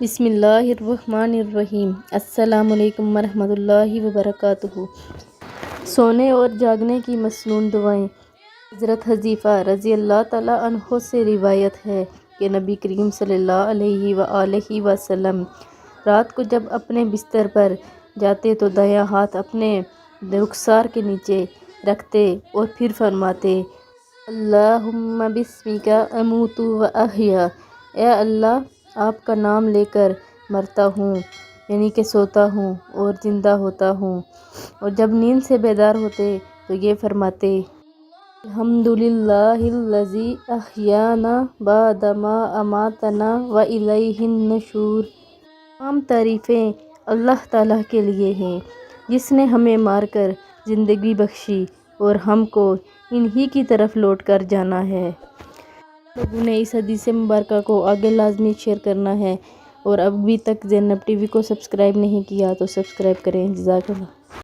بسم اللہ الرحمن الرحیم۔ السلام علیکم ورحمۃ اللہ وبرکاتہ۔ سونے اور جاگنے کی مسنون دعائیں۔ حضرت حذیفہ رضی اللہ تعالیٰ عنہ سے روایت ہے کہ نبی کریم صلی اللہ علیہ وآلہ وسلم رات کو جب اپنے بستر پر جاتے تو دایاں ہاتھ اپنے رخسار کے نیچے رکھتے اور پھر فرماتے: اللہم بسمک اموت و احیا، اے اللہ آپ کا نام لے کر مرتا ہوں، یعنی کہ سوتا ہوں اور زندہ ہوتا ہوں۔ اور جب نیند سے بیدار ہوتے تو یہ فرماتے: الحمدللہ الذی احیانا بعد ما اماتنا والیہ النشور۔ تمام تعریفیں اللہ تعالیٰ کے لیے ہیں جس نے ہمیں مار کر زندگی بخشی اور ہم کو انہی کی طرف لوٹ کر جانا ہے۔ لوگوں نے اس حدیث مبارکہ کو آگے لازمی شیئر کرنا ہے، اور ابھی تک زینب ٹی وی کو سبسکرائب نہیں کیا تو سبسکرائب کریں۔ جزاک اللہ۔